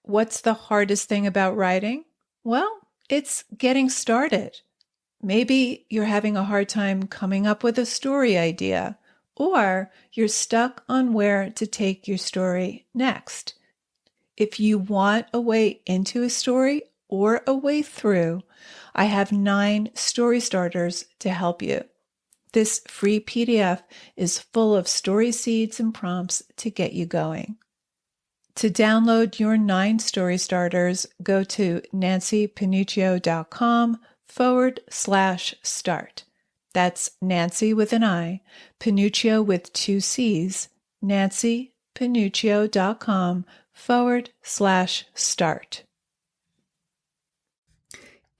What's the hardest thing about writing? Well, it's getting started. Maybe you're having a hard time coming up with a story idea, or you're stuck on where to take your story next. If you want a way into a story or a way through, I have 9 story starters to help you. This free PDF is full of story seeds and prompts to get you going. To download your 9 story starters, go to nancypanuccio.com/start. That's Nancy with an I, Panuccio with 2 C's, nancypanuccio.com/start.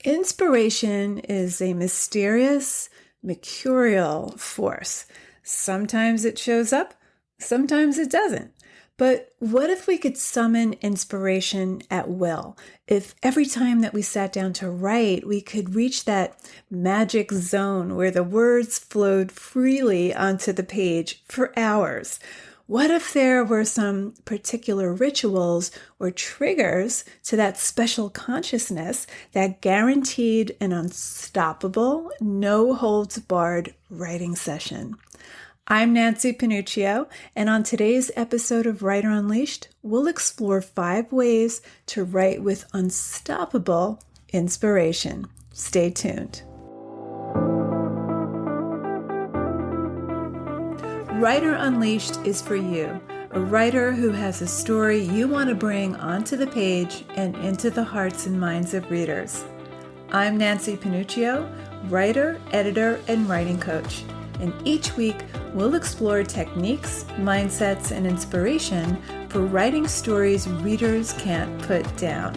Inspiration is a mysterious, mercurial force. Sometimes it shows up, sometimes it doesn't. But what if we could summon inspiration at will? If every time that we sat down to write, we could reach that magic zone where the words flowed freely onto the page for hours? What if there were some particular rituals or triggers to that special consciousness that guaranteed an unstoppable, no-holds-barred writing session? I'm Nancy Panuccio, and on today's episode of Writer Unleashed, we'll explore 5 ways to write with unstoppable inspiration. Stay tuned. Writer Unleashed is for you, a writer who has a story you want to bring onto the page and into the hearts and minds of readers. I'm Nancy Panuccio, writer, editor, and writing coach. And each week, we'll explore techniques, mindsets, and inspiration for writing stories readers can't put down.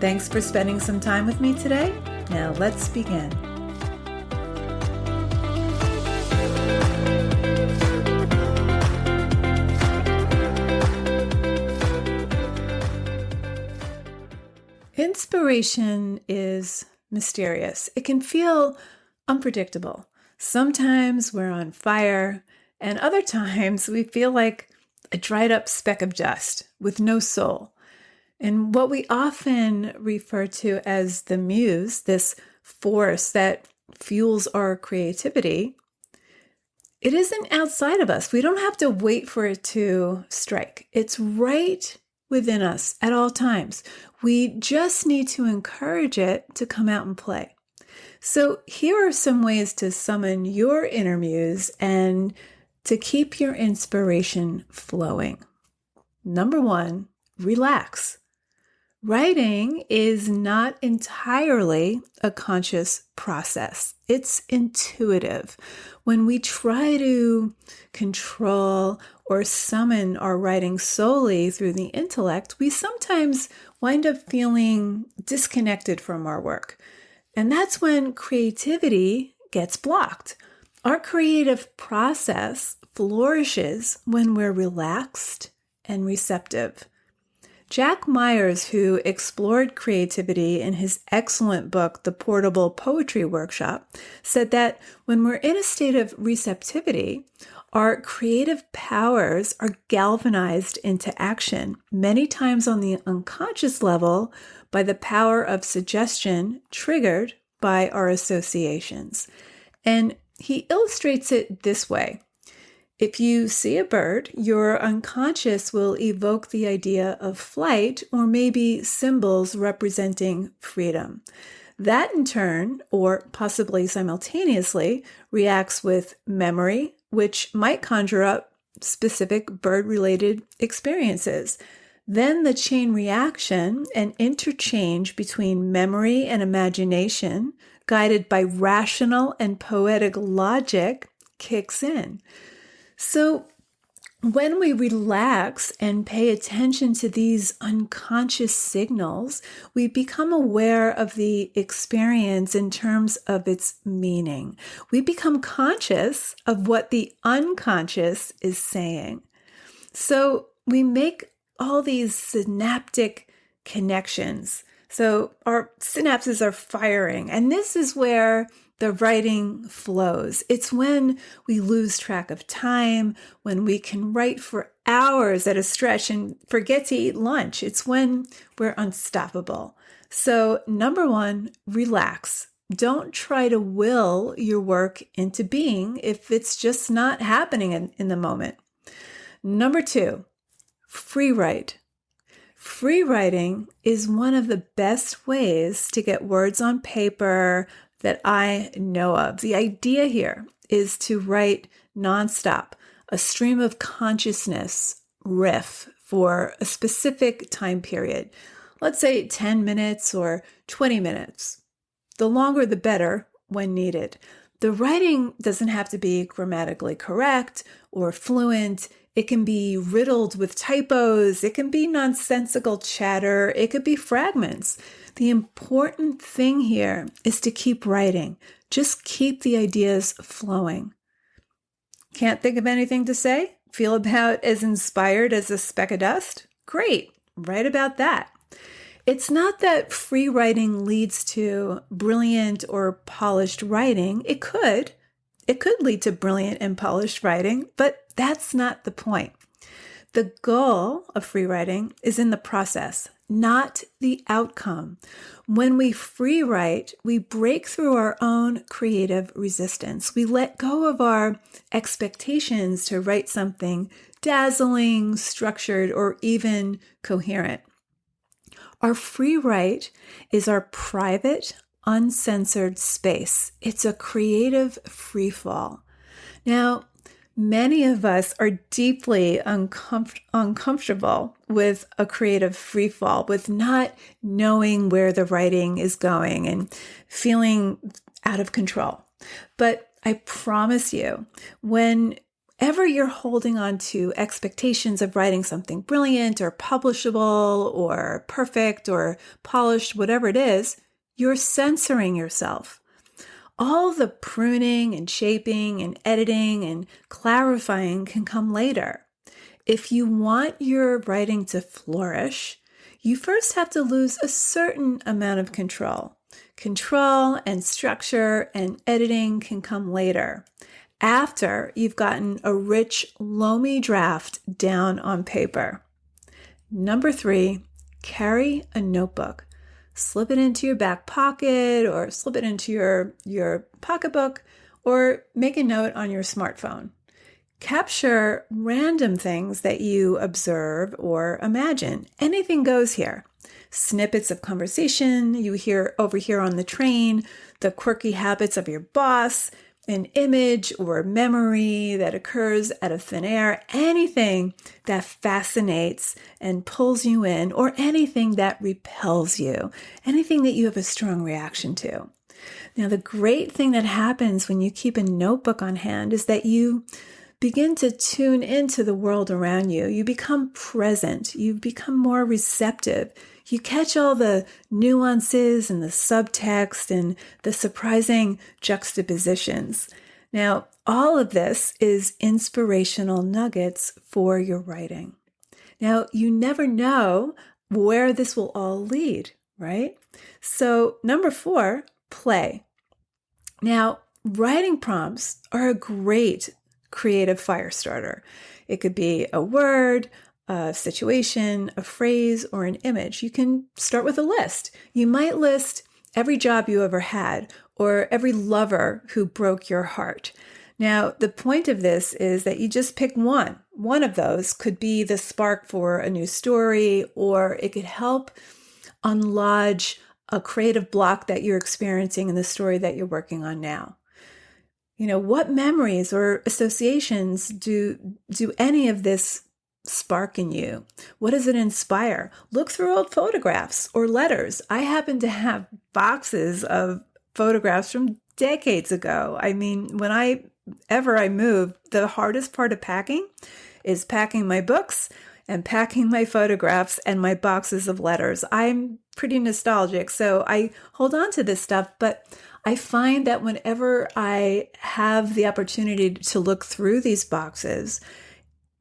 Thanks for spending some time with me today. Now let's begin. Inspiration is mysterious. It can feel unpredictable. Sometimes we're on fire, and other times we feel like a dried up speck of dust with no soul. And what we often refer to as the muse, this force that fuels our creativity, it isn't outside of us. We don't have to wait for it to strike. It's right within us at all times. We just need to encourage it to come out and play. So here are some ways to summon your inner muse and to keep your inspiration flowing. Number 1, relax. Writing is not entirely a conscious process. It's intuitive. When we try to control or summon our writing solely through the intellect, we sometimes wind up feeling disconnected from our work. And that's when creativity gets blocked. Our creative process flourishes when we're relaxed and receptive. Jack Myers, who explored creativity in his excellent book, The Portable Poetry Workshop, said that when we're in a state of receptivity, our creative powers are galvanized into action, many times on the unconscious level, by the power of suggestion triggered by our associations. And he illustrates it this way. If you see a bird, your unconscious will evoke the idea of flight or maybe symbols representing freedom. That in turn, or possibly simultaneously, reacts with memory, which might conjure up specific bird-related experiences. Then the chain reaction and interchange between memory and imagination, guided by rational and poetic logic, kicks in. So when we relax and pay attention to these unconscious signals, we become aware of the experience in terms of its meaning. We become conscious of what the unconscious is saying. So we make all these synaptic connections. So our synapses are firing, and this is where the writing flows. It's when we lose track of time, when we can write for hours at a stretch and forget to eat lunch. It's when we're unstoppable. So, number one, relax. Don't try to will your work into being if it's just not happening in the moment. Number two, free write. Free writing is one of the best ways to get words on paper that I know of. The idea here is to write nonstop, a stream of consciousness riff for a specific time period. Let's say 10 minutes or 20 minutes. The longer the better when needed. The writing doesn't have to be grammatically correct or fluent. It can be riddled with typos. It can be nonsensical chatter. It could be fragments. The important thing here is to keep writing. Just keep the ideas flowing. Can't think of anything to say? Feel about as inspired as a speck of dust? Great, write about that. It's not that free writing leads to brilliant or polished writing. It could lead to brilliant and polished writing, but that's not the point. The goal of free writing is in the process, not the outcome. When we free write, we break through our own creative resistance. We let go of our expectations to write something dazzling, structured, or even coherent. Our free write is our private, uncensored space. It's a creative free fall. Now, many of us are deeply uncomfortable with a creative free fall, with not knowing where the writing is going and feeling out of control. But I promise you, whenever you're holding on to expectations of writing something brilliant or publishable or perfect or polished, whatever it is, you're censoring yourself. All the pruning and shaping and editing and clarifying can come later. If you want your writing to flourish, you first have to lose a certain amount of control. Control and structure and editing can come later, after you've gotten a rich, loamy draft down on paper. Number three, carry a notebook. Slip it into your back pocket or slip it into your pocketbook or make a note on your smartphone. Capture random things that you observe or imagine. Anything goes here. Snippets of conversation you overhear on the train, the quirky habits of your boss, an image or memory that occurs out of thin air, anything that fascinates and pulls you in, or anything that repels you, anything that you have a strong reaction to. Now, the great thing that happens when you keep a notebook on hand is that you begin to tune into the world around you. You become present. You become more receptive. You catch all the nuances and the subtext and the surprising juxtapositions. Now, all of this is inspirational nuggets for your writing. Now, you never know where this will all lead, right? So, number four, play. Now, writing prompts are a great creative fire starter. It could be a word, a situation, a phrase, or an image. You can start with a list. You might list every job you ever had or every lover who broke your heart. Now, the point of this is that you just pick one. One of those could be the spark for a new story, or it could help unlodge a creative block that you're experiencing in the story that you're working on now. You know, what memories or associations do any of this spark in you? What does it inspire? Look through old photographs or letters. I happen to have boxes of photographs from decades ago. I mean, whenever I move, the hardest part of packing is packing my books and packing my photographs and my boxes of letters. I'm pretty nostalgic, so I hold on to this stuff, but I find that whenever I have the opportunity to look through these boxes,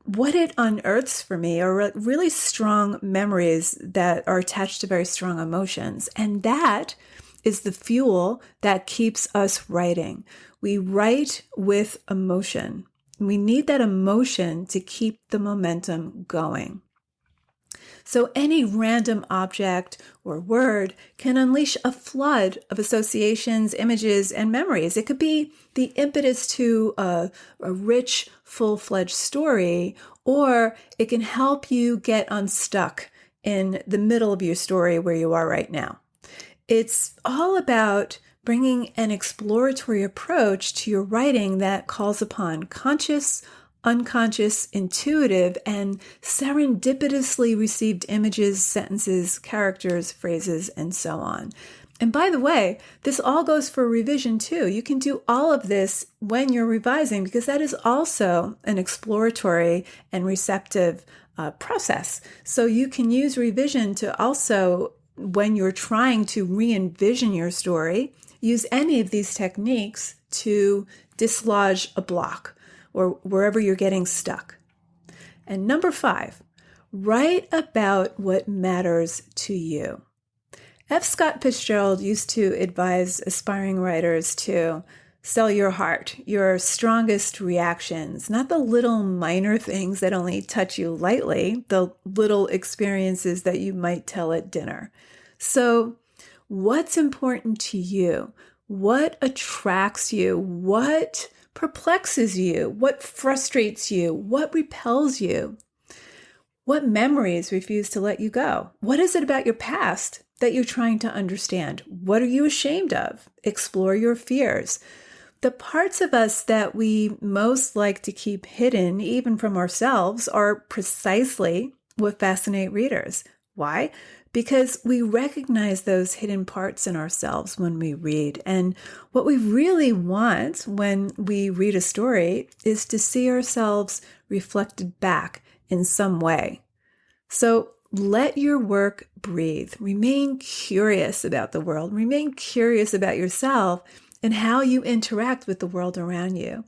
what it unearths for me are really strong memories that are attached to very strong emotions. And that is the fuel that keeps us writing. We write with emotion. We need that emotion to keep the momentum going. So any random object or word can unleash a flood of associations, images, and memories. It could be the impetus to a rich, full-fledged story, or it can help you get unstuck in the middle of your story where you are right now. It's all about bringing an exploratory approach to your writing that calls upon conscious, unconscious, intuitive, and serendipitously received images, sentences, characters, phrases, and so on. And by the way, this all goes for revision too. You can do all of this when you're revising because that is also an exploratory and receptive process. So you can use revision to also, when you're trying to re-envision your story, use any of these techniques to dislodge a block or wherever you're getting stuck. And number 5, write about what matters to you. F. Scott Fitzgerald used to advise aspiring writers to sell your heart, your strongest reactions, not the little minor things that only touch you lightly, the little experiences that you might tell at dinner. So what's important to you? What attracts you? What perplexes you? What frustrates you? What repels you? What memories refuse to let you go? What is it about your past that you're trying to understand? What are you ashamed of? Explore your fears. The parts of us that we most like to keep hidden, even from ourselves, are precisely what fascinate readers. Why? Because we recognize those hidden parts in ourselves when we read. And what we really want when we read a story is to see ourselves reflected back in some way. So let your work breathe. Remain curious about the world. Remain curious about yourself and how you interact with the world around you.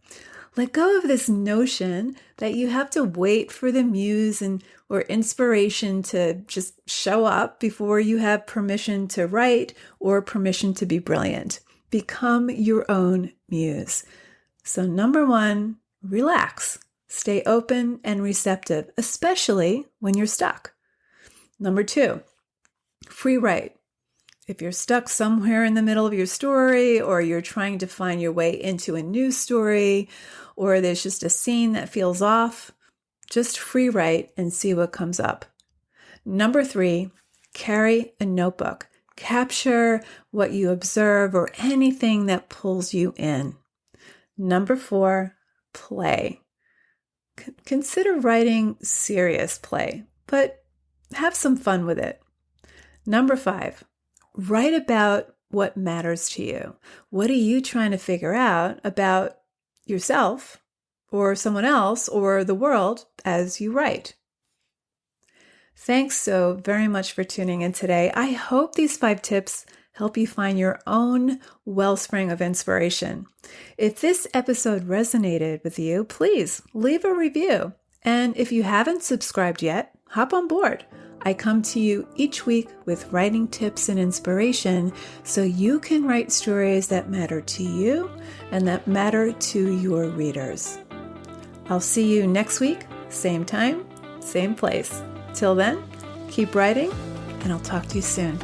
Let go of this notion that you have to wait for the muse or inspiration to just show up before you have permission to write or permission to be brilliant. Become your own muse. So number 1, relax. Stay open and receptive, especially when you're stuck. Number 2, free write. If you're stuck somewhere in the middle of your story, or you're trying to find your way into a new story, or there's just a scene that feels off, just free write and see what comes up. Number 3, carry a notebook. Capture what you observe or anything that pulls you in. Number 4, play. Consider writing serious play, but have some fun with it. Number 5, write about what matters to you. What are you trying to figure out about yourself or someone else or the world as you write? Thanks so very much for tuning in today. I hope these 5 tips help you find your own wellspring of inspiration. If this episode resonated with you, please leave a review. And if you haven't subscribed yet, hop on board. I come to you each week with writing tips and inspiration so you can write stories that matter to you and that matter to your readers. I'll see you next week, same time, same place. Till then, keep writing, and I'll talk to you soon.